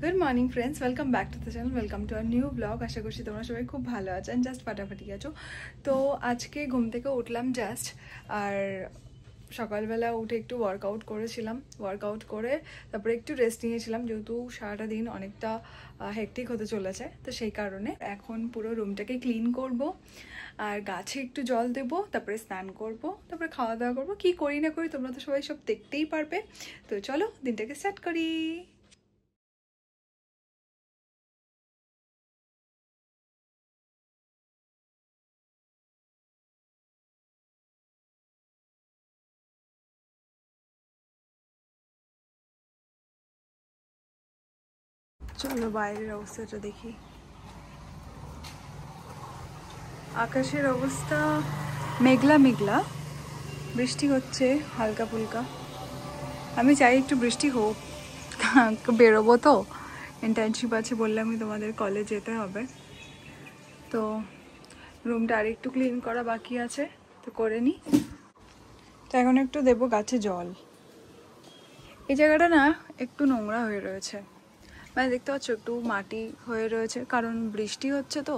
Good morning friends, welcome back to the channel, welcome to our new blog. আশা করছি তোমরা সবাই খুব ভালো আছেন, জাস্ট ফাটাফাটি আছো। তো আজকে ঘুম থেকে উঠলাম জাস্ট, আর সকালবেলা উঠে একটু ওয়ার্কআউট করেছিলাম। ওয়ার্কআউট করে তারপরে একটু রেস্ট নিয়েছিলাম, যেহেতু সারাটা দিন অনেকটা হেকটিক হতে চলেছে। তো সেই কারণে এখন পুরো রুমটাকে ক্লিন করব, আর গাছে একটু জল দেব, তারপরে স্নান করব, তারপরে খাওয়া দাওয়া করবো। কি করি না করি তোমরা তো সবাই সব দেখতেই পারবে। তো চলো দিনটাকে স্টার্ট করি। চলো বাইরের অবস্থাটা দেখি। আকাশের অবস্থা মেঘলা মেঘলা, বৃষ্টি হচ্ছে হালকা ফুলকা। আমি চাই একটু বৃষ্টি হোক, বেরোবো তো, ইন্টার্নশিপ আছে বললামই তোমাদের, কলেজ যেতে হবে। তো রুমটা আর একটু ক্লিন করা বাকি আছে, তো করে নিই। তো এখন একটু দেবো গাছে জল। এই জায়গাটা না একটু নোংরা হয়ে রয়েছে, মানে দেখতে পাচ্ছ একটু মাটি হয়ে রয়েছে, কারণ বৃষ্টি হচ্ছে তো,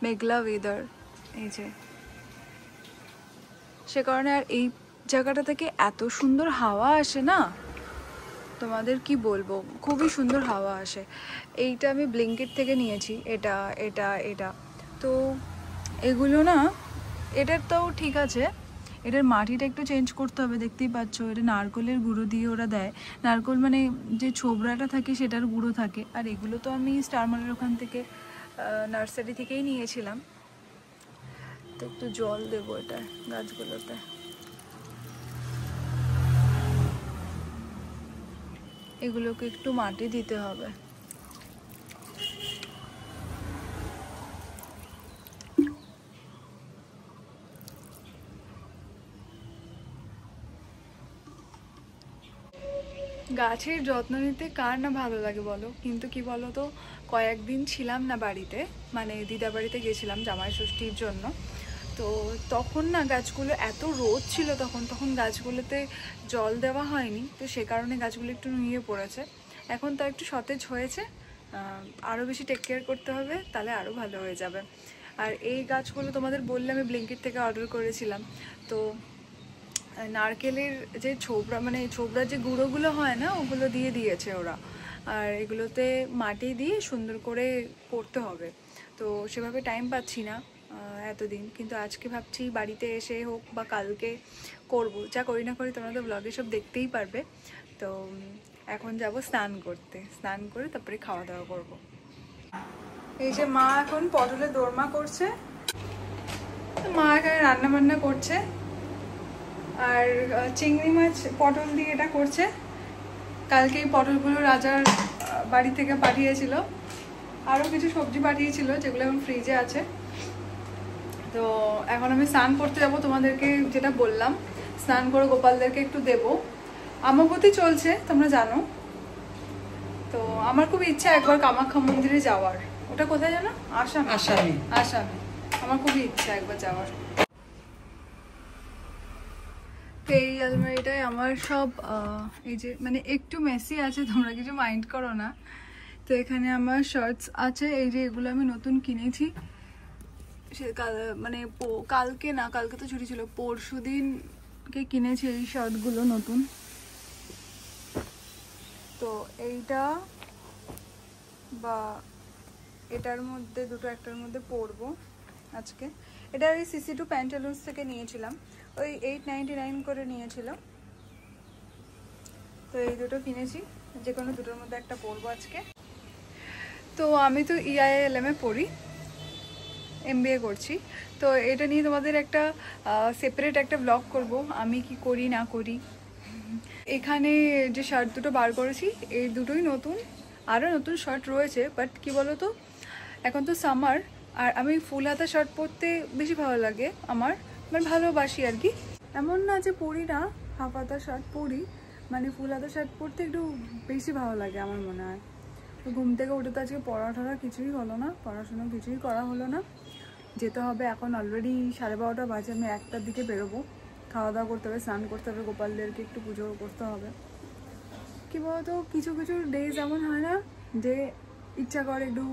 মেঘলা ওয়েদার এই যে, সে কারণে। আর এই জায়গাটা থেকে এত সুন্দর হাওয়া আসে না, তোমাদের কি বলবো, খুবই সুন্দর হাওয়া আসে। এইটা আমি ব্লিঙ্কিট থেকে নিয়েছি, এটা এটা এটা তো এগুলো না, এটার তো ঠিক আছে, এটার মাটিটা একটু চেঞ্জ করতে হবে। দেখতেই পাচ্ছ এটা নারকেলের গুঁড়ো দিয়ে ওরা দেয়, নারকেল মানে যে ছোবড়াটা থাকে সেটার গুঁড়ো থাকে। আর এগুলো তো আমি স্টার মলের ওখান থেকে নার্সারি থেকেই নিয়েছিলাম। তো একটু জল দেবো এটা গাছগুলোতে। এগুলোকে একটু মাটি দিতে হবে। গাছের যত্ন নিতে কার না ভালো লাগে বলো, কিন্তু কি বলো তো, কয়েকদিন ছিলাম না বাড়িতে, মানে দিদা বাড়িতে গেছিলাম জামাই ষষ্ঠীর জন্য। তো তখন না গাছগুলো এত রোদ ছিল, তখন গাছগুলোতে জল দেওয়া হয়নি, তো সে কারণে গাছগুলো একটু নুয়ে পড়েছে। এখন তো একটু সতেজ হয়েছে, আরও বেশি টেক কেয়ার করতে হবে, তাহলে আরও ভালো হয়ে যাবে। আর এই গাছগুলো তোমাদের বললে আমি ব্লিঙ্কিট থেকে অর্ডার করেছিলাম। তো নারকেলের যে ছোবড়া, মানে ছোবড়ার যে গুঁড়োগুলো হয় না, ওগুলো দিয়ে দিয়েছে ওরা। আর এগুলোতে মাটি দিয়ে সুন্দর করে করতে হবে। তো সেভাবে টাইম পাচ্ছি না এতদিন, কিন্তু আজকে ভাবছি বাড়িতে এসে হোক বা কালকে করব। যা করি না করি তোমরা তো ব্লগে সব দেখতেই পারবে। তো এখন যাব স্নান করতে, স্নান করে তারপরে খাওয়া দাওয়া করব। এই যে মা এখন পটলের দোরমা করছে, মা এখানে রান্না বান্না করছে। আর চিংড়ি মাছ পটল দিয়ে এটা করছে। কালকে এই পটলগুলো রাজার বাড়ি থেকে পাঠিয়েছিল, আরও কিছু সবজি পাঠিয়েছিল যেগুলো এখন ফ্রিজে আছে। তো এখন আমি স্নান করতে যাব, তোমাদেরকে যেটা বললাম, স্নান করে গোপালদেরকে একটু দেব। আমাবতী চলছে তোমরা জানো, তো আমার খুব ইচ্ছা একবার কামাখ্যা মন্দিরে যাওয়ার। ওটা কোথায় জানো? আসামে। আসামে আসামে আমার খুবই ইচ্ছা একবার যাওয়ার। এই আলমারিটায় আমার সব এই যে, মানে একটু মেসি আছে, তোমরা কিছু মাইন্ড করো না। তো এখানে আমার শার্টস আছে, এই যে এগুলো আমি নতুন কিনেছি। সে মানে কালকে না, কালকে তো ছুটি ছিল, পরশু দিনকে কিনেছি এই শার্টগুলো নতুন। তো এইটা বা এটার মধ্যে দুটো, একটার মধ্যে পরবো আজকে। এটা ওই CC2 প্যান্টালুন্স থেকে নিয়েছিলাম, ওই 899 করে নিয়েছিল। তো এই দুটো কিনেছি, যে কোনো দুটোর মধ্যে একটা পরবো আজকে। তো আমি তো EILM এ পড়ি, MBA করছি। তো এটা নিয়ে তোমাদের একটা সেপারেট একটা ব্লগ করব, আমি কি করি না করি। এখানে যে শার্ট দুটো বার করেছি, এই দুটোই নতুন, আরও নতুন শার্ট রয়েছে। বাট কি বলো তো, এখন তো সামার, আর আমি ফুল হাতা শার্ট পরতে বেশি ভালো লাগে আমার, মানে ভালোবাসি আর কি। এমন না যে পরি না, হাফ হাতা শার্ট পরি, মানে ফুল হাতা শার্ট পরতে একটু বেশি ভালো লাগে আমার মনে হয়। তো ঘুম থেকে উঠে তো আজকে পড়াশোনা কিছুই হলো না, পড়াশোনা কিছুই করা হলো না। যেতে হবে, এখন অলরেডি 12:30 বাজে, আমি 1টার দিকে বেরোবো। খাওয়া দাওয়া করতে হবে, স্নান করতে হবে, গোপালদেরকে একটু পুজো করতে হবে। কি বলতো, কিছু কিছু ডেজ এমন হয় না যে ইচ্ছা করে একটু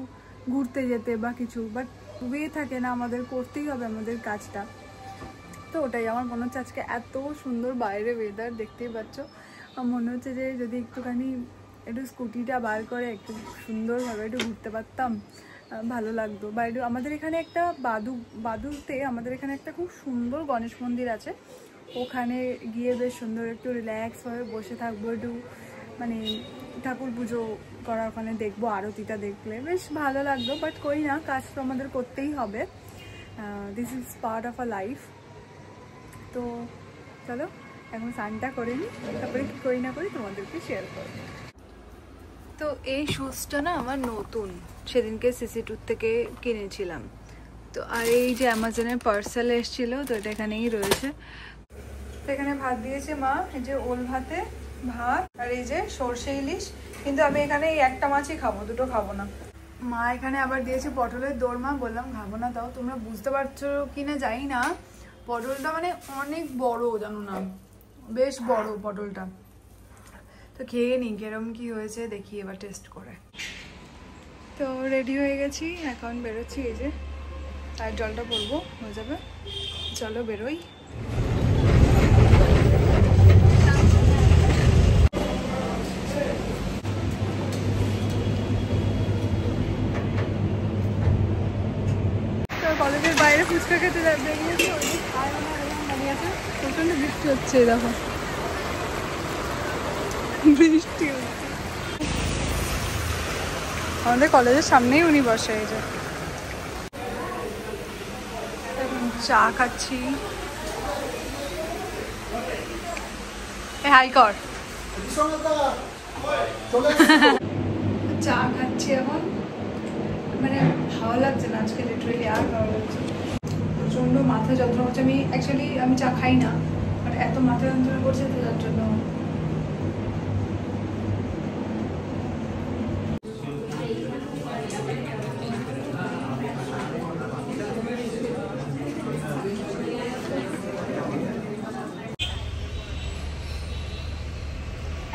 ঘুরতে যেতে বা কিছু, বাট ওয়ে থাকে না, আমাদের করতেই হবে আমাদের কাজটা। তো ওটাই আমার মনে হচ্ছে আজকে এত সুন্দর বাইরে ওয়েদার, দেখতেই পাচ্ছ। আমার মনে হচ্ছে যে যদি একটুখানি একটু স্কুটিটা বার করে একটু সুন্দরভাবে একটু ঘুরতে পারতাম, ভালো লাগতো। বা একটু আমাদের এখানে একটা বাদুতে আমাদের এখানে একটা খুব সুন্দর গণেশ মন্দির আছে, ওখানে গিয়ে বেশ সুন্দর একটু রিল্যাক্সভাবে বসে থাকবো, একটু মানে ঠাকুর পুজো করা ওখানে দেখবো, আরতিটা দেখলে বেশ ভালো লাগতো। বাট করি না, কাজ তো আমাদের করতেই হবে, this is part of a life. তো চলো এখন স্নানটা করে নিই, তারপরে কি করি না করি তোমাদেরকে শেয়ার করবো। তো এই শুজটা না আমার নতুন, সেদিনকে সিসি2 থেকে কিনেছিলাম। তো আর এই যে অ্যামাজনের পার্সেল এসেছিলো, তো এটা এখানেই রয়েছে। তো এখানে ভাত দিয়েছে মা, এই যে ওল ভাতে ভাত, আর এই যে সর্ষে ইলিশ। কিন্তু আমি এখানে এই একটা মাছই খাবো, দুটো খাবো না। মা এখানে আবার দিয়েছে পটলের দোরমা, বললাম খাবো না। তাও তোমরা বুঝতে পারছো কিনা জানি না, পটলটা মানে অনেক বড়, জানো না, বেশ বড় পটলটা। তো খেয়ে নিই কিরম কি হয়েছে দেখি এবার টেস্ট করে। তো রেডি হয়ে গেছি, এখন বেরোচ্ছি। এই যে আর জলটা পরবো, হয়ে যাবে। চলো বেরোই। তো কলেজের বাইরে ফুচকা খেতে বেরিয়েছি, প্রচন্ড বৃষ্টি হচ্ছে, দেখো বৃষ্টি হচ্ছে। আমাদের কলেজের সামনেই উনি বসে, এই যে চা খাচ্ছি। হাই কর। চা খাচ্ছি এখন, মানে ভালো লাগছে না আজকে, লিটারেলি আর ভালো লাগছে। প্রচন্ড মাথা যন্ত্রণা করছে। আমি চা খাই না, বাট এত মাথা যন্ত্রণা করছে তো যার জন্য।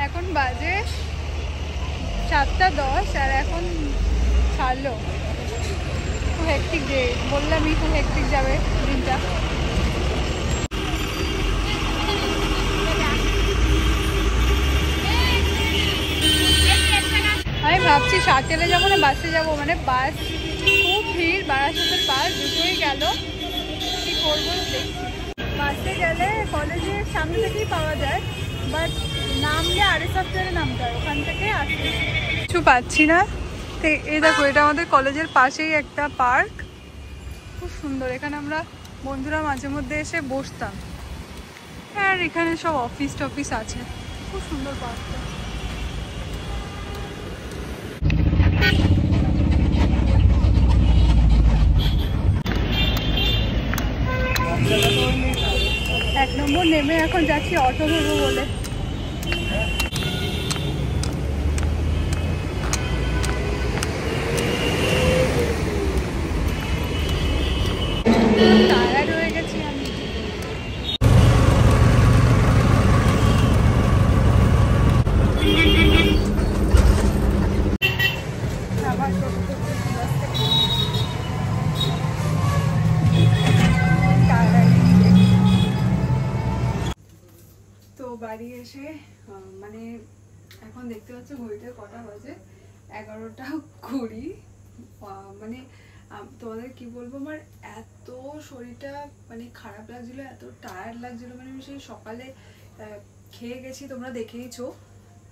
এখন বাজে 7:10 আর এখন ছাড়লো। খুব হেক্টিক ডে, বললামই খুব হেক্টিক যাবে দিনটা। আমি ভাবছি শার্টেলে যাবো না বাসে যাবো, মানে বাস খুব ভিড়, বারাসাতের বাস দুটোই গেল, কি করবো দেখছি। বাসে গেলে কলেজের সামনে থেকেই পাওয়া যায়, বাট নামলে আরেক সপ্তাহে নামতে হয়, ওখান থেকে আসতে কিছু পাচ্ছি না। তো এই দেখো, এটা আমাদের কলেজের পাশেই একটা পার্ক, খুব সুন্দর। এখানে আমরা বন্ধুরা মাঝে মধ্যে এসে বসতাম। আর এখানে সব অফিস টফিস আছে, খুব সুন্দর পার্কটা। এক নম্বর নেমে এখন যাচ্ছি অটো ধরবো বলে। টায়ার্ড হয়ে গেছি আমি। তো বাড়ি এসে মানে এখন দেখতে পাচ্ছ ঘড়িতে কটা বাজে, 11:20। মানে তোমাদের কি বলবো, আমার এত শরীরটা মানে খারাপ লাগছিল, এত টায়ার্ড লাগছিল। মানে আমি সেই সকালে খেয়ে গেছি, তোমরা দেখেইছো।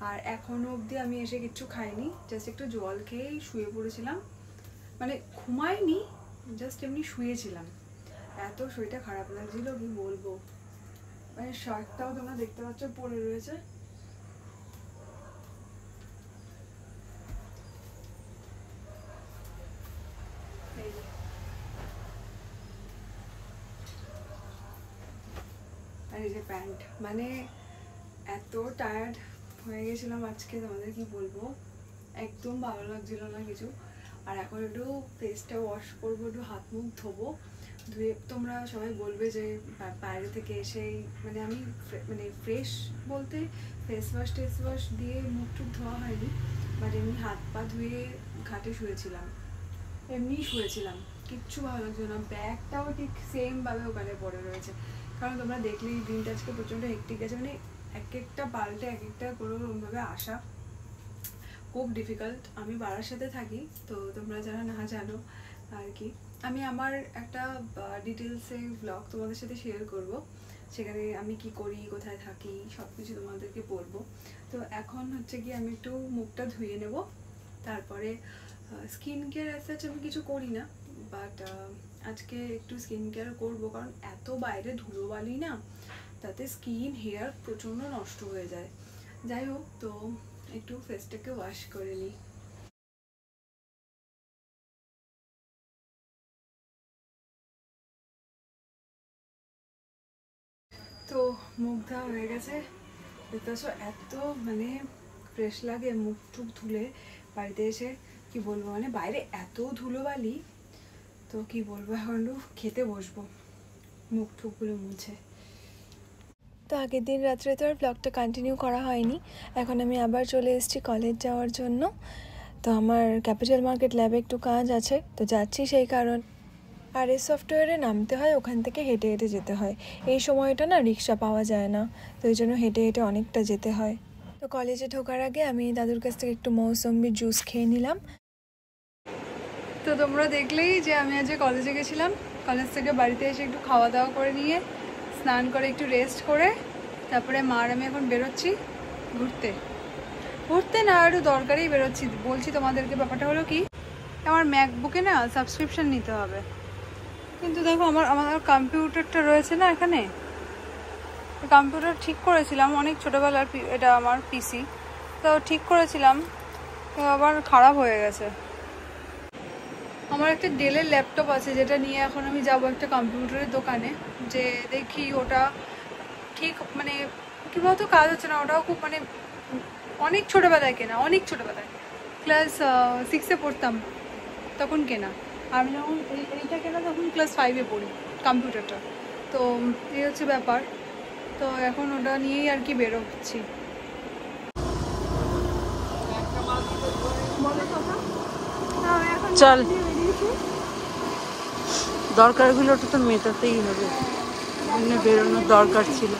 আর এখনো অবধি আমি এসে কিচ্ছু খাইনি, জাস্ট একটু জল খেয়েই শুয়ে পড়েছিলাম। মানে ঘুমাইনি, জাস্ট এমনি শুয়েছিলাম, এত শরীরটা খারাপ লাগছিল কি বলবো। মানে শার্টটাও তোমরা দেখতে পাচ্ছ পরে রয়েছে। আর এই যে প্যান্ট, মানে এত টায়ার্ড হয়ে গেছিলাম আজকে, তোমাদের কি বলবো, একদম ভালো লাগছিল না কিছু। আর এখন একটু ফেসটা ওয়াশ করবো, একটু হাত মুখ ধোবো, ধুয়ে তোমরা সবাই বলবে যে বাইরে থেকে এসেই মানে আমি মানে ফ্রেশ বলতে ফেস ওয়াশ দিয়ে মুখ টুক ধোয়া হয়নি, বাট এমনি হাত পা ধুয়ে ঘাটে শুয়েছিলাম, এমনি শুয়েছিলাম, কিচ্ছু ভালো লাগছে না। ব্যাগটাও ঠিক সেমভাবে ওখানে পড়ে রয়েছে, কারণ তোমরা দেখলেই দিনটা আজকে প্রচণ্ড হেক্টিক গেছে, মানে এক একটা পাল্টে এক একটা করে ওরকমভাবে আসা খুব ডিফিকাল্ট। আমি বাড়ার সাথে থাকি, তো তোমরা যারা না জানো আর কি, আমি আমার একটা ডিটেলসে ব্লগ তোমাদের সাথে শেয়ার করব, সেখানে আমি কি করি, কোথায় থাকি, সব কিছু তোমাদেরকে বলবো। তো এখন হচ্ছে কি আমি একটু মুখটা ধুয়ে নেব, তারপরে স্কিন কেয়ার অ্যাজ আমি কিছু করি না, বাট আজকে একটু স্কিন কেয়ার করবো, কারণ এত বাইরে ধুলোবালি না, তাতে স্কিন হেয়ার প্রচণ্ড নষ্ট হয়ে যায়। যাই হোক, তো একটু ফেসটাকে ওয়াশ করে নিই। তো মুখ ধোয়া হয়ে গেছে, দেখতে পাচ্ছ এত মানে ফ্রেশ লাগে মুখ টুক ধুলে। বাড়িতে এসে কি বলবো, মানে বাইরে এত ধুলোবালি, তো কি বলবো, এখন খেতে বসবো মুখ টুকগুলো মুছে। তো আগের দিন রাত্রে তো আর ব্লগটা কন্টিনিউ করা হয়নি, এখন আমি আবার চলে এসেছি কলেজ যাওয়ার জন্য। তো আমার ক্যাপিটাল মার্কেট ল্যাবে একটু কাজ আছে, তো যাচ্ছি সেই কারণ। আর এই সফটওয়্যারে নামতে হয়, ওখান থেকে হেঁটে হেঁটে যেতে হয়। এই সময়টা না রিক্সা পাওয়া যায় না, তো এই জন্য হেঁটে হেঁটে অনেকটা যেতে হয়। তো কলেজে ঢোকার আগে আমি দাদুর কাছ থেকে একটু মৌসম্বির জুস খেয়ে নিলাম। তো তোমরা দেখলেই যে আমি আজ কলেজে গেছিলাম, কলেজ থেকে বাড়িতে এসে একটু খাওয়া দাওয়া করে নিয়ে স্নান করে একটু রেস্ট করে তারপরে মার আমি এখন বেরোচ্ছি ঘুরতে। ঘুরতে না, একটু দরকারেই বেরোচ্ছি। বলছি তোমাদেরকে, ব্যাপারটা হলো কি, আমার ম্যাকবুকে না সাবস্ক্রিপশন নিতে হবে, কিন্তু দেখো আমার কম্পিউটারটা রয়েছে না এখানে, কম্পিউটার ঠিক করেছিলাম অনেক ছোটোবেলার, এটা আমার পিসি, তো ঠিক করেছিলাম, তো আবার খারাপ হয়ে গেছে। আমার একটা ডেলের ল্যাপটপ আছে, যেটা নিয়ে এখন আমি যাব একটা কম্পিউটারের দোকানে, যে দেখি ওটা ঠিক মানে কী বলতো কাজ হচ্ছে না। ওটাও খুব মানে অনেক ছোটোবেলায় কেনা, অনেক ছোটোবেলায় ক্লাস 6-এ পড়তাম তখন কেনা। আমি যখন এইটা কেনা তখন ক্লাস 5-এ পড়ি কম্পিউটারটা। তো এই হচ্ছে ব্যাপার, তো এখন ওটা নিয়েই আর কি বেরোচ্ছি। চল, দরকারগুলোটা তো মেটাতেই হবে, বেরোনোর দরকার ছিল।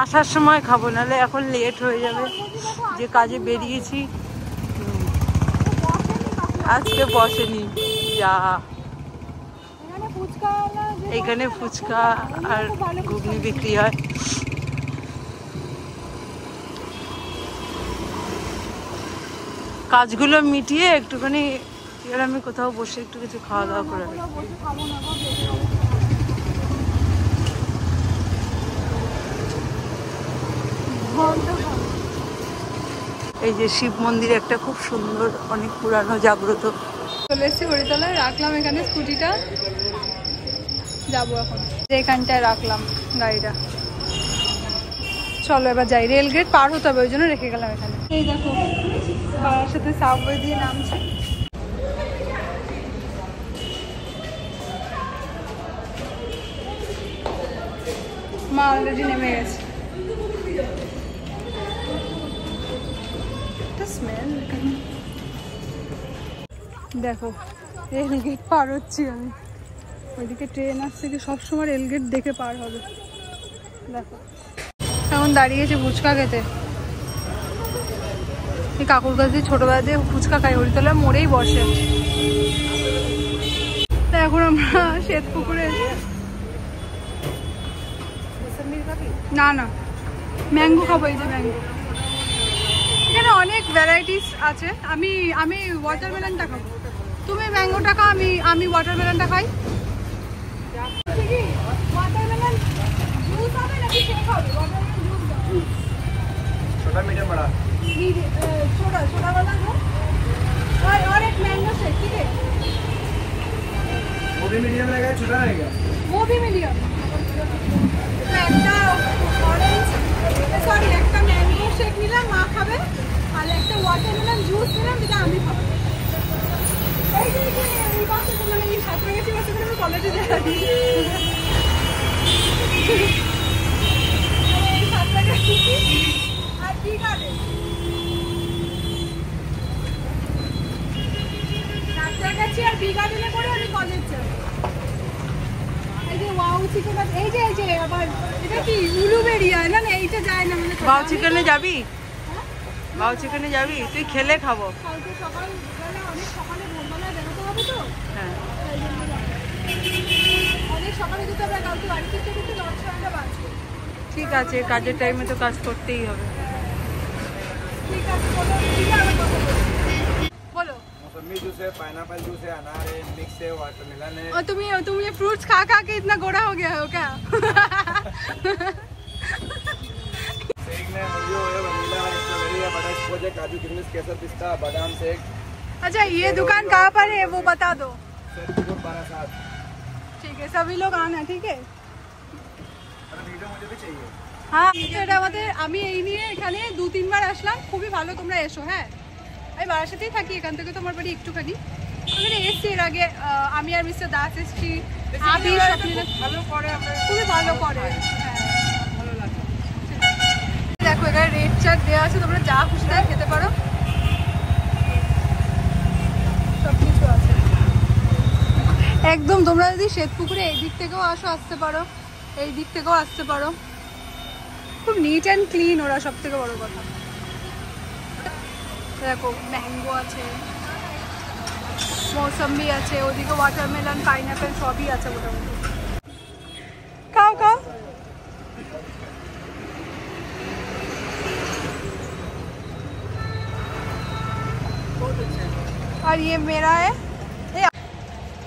আসার সময় খাবো, নাহলে এখন লেট হয়ে যাবে, যে কাজে বেরিয়েছি। আজকে বসেনি, যা এখানে ফুচকা আর ঘুগনি বিক্রি হয়। কাজগুলো মিটিয়ে একটুখানি আমি কোথাও বসে একটু কিছু খাওয়া দাওয়া করে। এই যে শিব মন্দির একটা খুব সুন্দর, অনেক পুরানো, জাগ্রত। চলে এসেছি হরিতলায়, রাখলাম এখানে স্কুটিটা, যাবো এখন। এখানটায় রাখলাম গাড়িটা, চলো এবার যাই। রেল গেট পার হতে হবে, ওই জন্য রেখে গেলাম এখানে। এই দেখো পাড়ার সাথে সাবওয়ে দিয়ে নামছে। মা অলরেডি নেমে গেছে। স্মেল দেখো, রেলগেট পার হচ্ছি আমি, ওইদিকে ট্রেন আসছে, কি সবসময় রেলগেট দেখে পার হবে। দেখো এখন দাঁড়িয়েছে ফুচকা খেতে, এই কাকুর কাছে ছোটবেলা দিয়ে ফুচকা খাই, হরিতলা মোড়েই বসে। তা এখন আমরা শ্বেতপুকুরে না না ম্যাঙ্গো খাবো, এই যে ম্যাঙ্গো, এখানে অনেক ভ্যারাইটিস আছে। আমি ওয়াটারমেলনটা খাবো, তুমি ম্যাঙ্গোটা খাও, আমি ওয়াটারমেলনটা খাই। ওয়াটারমেলন জুস হবে নাকি শেক হবে? ওয়াটারমেলন জুস छोटा मीडियम बड़ा छोटा वाला दो, और एक मैंगो शेक, ठीक है? वो भी मीडियम रहेगा, छोटा रहेगा, वो भी मीडियम। একটা অরেঞ্জ সরি একটা ম্যাঙ্গো শেক নিলাম, মা খাবে, আর একটা ওয়াটারমেলন জুস নিলাম, যেটা আমি খাবো। এই যে এই বাসে মানে এই 7 গেছি বাসে করে কলেজে যাই। আবার এটা কি উলুবেড়িয়া না না এইটা যায় না মানে বাউ চিকেনে যাবি? বাউ চিকেনে যাবি? তুই খেলে খাবো। কালকে সকালবেলা অনেক সকালে ভোরবেলায় বেরোতে হবে তো হ্যাঁ তাই জন্য অনেক সকালে যেতে হবে কালকে বাড়ি থেকে কিন্তু 10টা বাজবে। ঠিক আছে, কাজের টাইমে তো কাজ করতেই হবে। ঠিক আছে বলো ঠিক আছে কথা বলো। मौसमी जूस है, पाइनएप्पल जूस है, अनार है, मिक्स है, वाटरमेलन है। और तुम ये फ्रूट्स खा खा के इतना गोरा हो गया हो क्या? शेक में ओरियो है, वनीला है, स्ट्रॉबेरी है, बटर स्कॉच है, काजू किशमिश, केसर पिस्ता, बादाम शेक। अच्छा ये दुकान कहाँ पर है वो बता दो। सर 12/7। ठीक है सभी लोग आना ठीक है। अरे वीडियो मुझे भी चाहिए। হ্যাঁ এটা আমাদের আমি এই নিয়ে এখানে 2-3 বার আসলাম, খুবই ভালো, তোমরা এসো। হ্যাঁ আমি বারাসাতেই থাকি, এখান থেকে তোমার বাড়ি একটুখানি। ওখানে এসছি এর আগে, আমি আর মিস্টার দাস এসছি। আদি ভালো করে আমরা খুবই ভালো করে। হ্যাঁ ভালো লাগে। দেখো এখানে রেড চাট দেওয়া আছে, তোমরা যা খুশি তাই খেতে পারো, সব কিছু আছে একদম। তোমরা যদি শ্বেতপুকুরে এই দিক থেকেও আসতে পারো, এই দিক থেকেও আসতে পারো। খুব নিট অ্যান্ড ক্লিন ওরা, সব থেকে বড় কথা। দেখো ম্যাঙ্গো আছে, মৌসম্বি আছে, ওদিকে ওয়াটারমেলন, পাইনঅ্যাপেল সবই আছে মোটামুটি। খাও খাও। और ये मेरा है।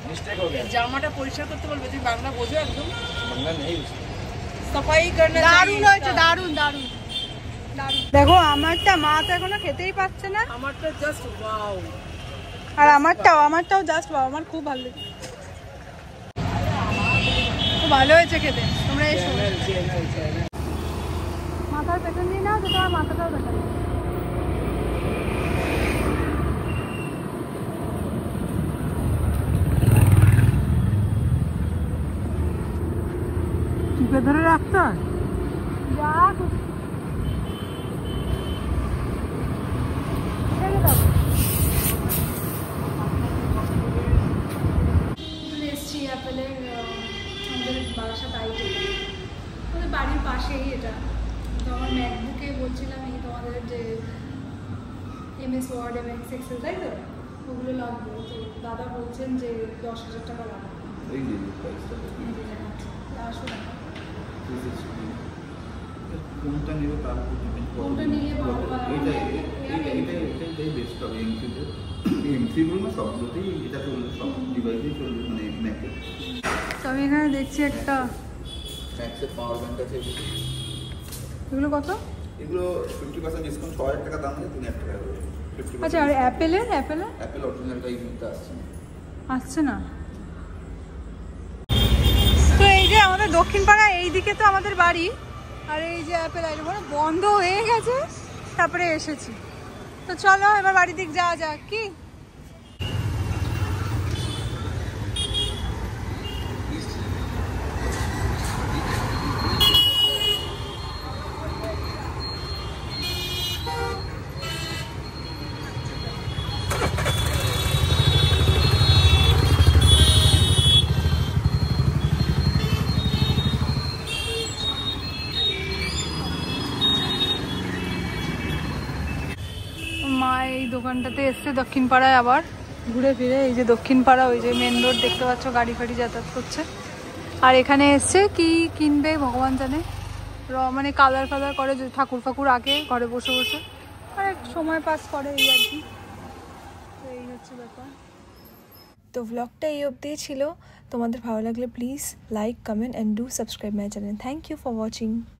मिस्टेक हो गया। জামাটা পরিষ্কার করতে বলবে, তুমি বাংলা বোঝো একদম? मंगला नहीं उसको। সাফাই করনা দারুণ হয়েছে, দারুণ দারুণ দারুণ। দেখো আমারটা মা তো এখনো খেতেই পাচ্ছে না, আমারটা জাস্ট ওয়াও। আর আমারটাও জাস্ট ওয়াও, আমার খুব ভালো লেগেছে, খুব ভালো হয়েছে খেতে। তোমরা এসো, মাথার পেছন দিয়ে নাও তো, তোমার মাথাটাও দেখা যাবে। টিপে ধরে রাখতে হয়? যা খুশি। এসছি অ্যাপেলের আমাদের বারাসাত আইটে, আমাদের বাড়ির পাশেই এটা। তো আমার ম্যাকবুকে বলছিলাম এই তোমাদের যে MS ওয়ার্ড, MS এক্সেল তাই তো, ওগুলো লাগবে। তো দাদা বলছেন যে 10,000 টাকা লাগবে। এই যে প্রাইসটা আসো না কোনটা নিব তার উপর ডিপেন্ড করে। কোনটা নিলে ভালো হয়? এটাই বেস্ট হবে। এমসিগুলো না সবগুলোতেই এটা চলবে, সব ডিভাইসেই চলবে, মানে ম্যাকে। তো আমি এখানে দেখছি একটা, ম্যাক্সের পাওয়ার ব্যাংক আছে। এগুলো কত? এগুলো 50% ডিসকাউন্ট, 6,000 টাকা দাম নেই, 3,000 টাকা হবে। আচ্ছা আর অ্যাপেলের অ্যাপেল অরিজিনালটা এই মুহূর্তে আসছে না। আসছে না। তো এই যে আমাদের দক্ষিণ পাড়া এই দিকে তো আমাদের বাড়ি, আর এই যে অ্যাপেল আইটেম বন্ধ হয়ে গেছে, তারপরে এসেছি। তো চলো এবার বাড়ির দিক যাওয়া যাক কি। মা এই দোকানটাতে এসছে দক্ষিণ পাড়ায়, আবার ঘুরে ফিরে। এই যে দক্ষিণ পাড়া, ওই যে মেন রোড দেখতে পাচ্ছ, গাড়ি ফাড়ি যাতায়াত করছে। আর এখানে এসছে কি কিনবে ভগবান জানে, মানে কালার ফালার করে, ঠাকুর ফাকুর আঁকে ঘরে বসে বসে, আর এক সময় পাস করে এই আর কি। তো এই হচ্ছে ব্যাপার। তো ব্লগটা এই অবধিই ছিল। তোমাদের ভালো লাগলে please like, comment and do subscribe my channel. Thank you for watching.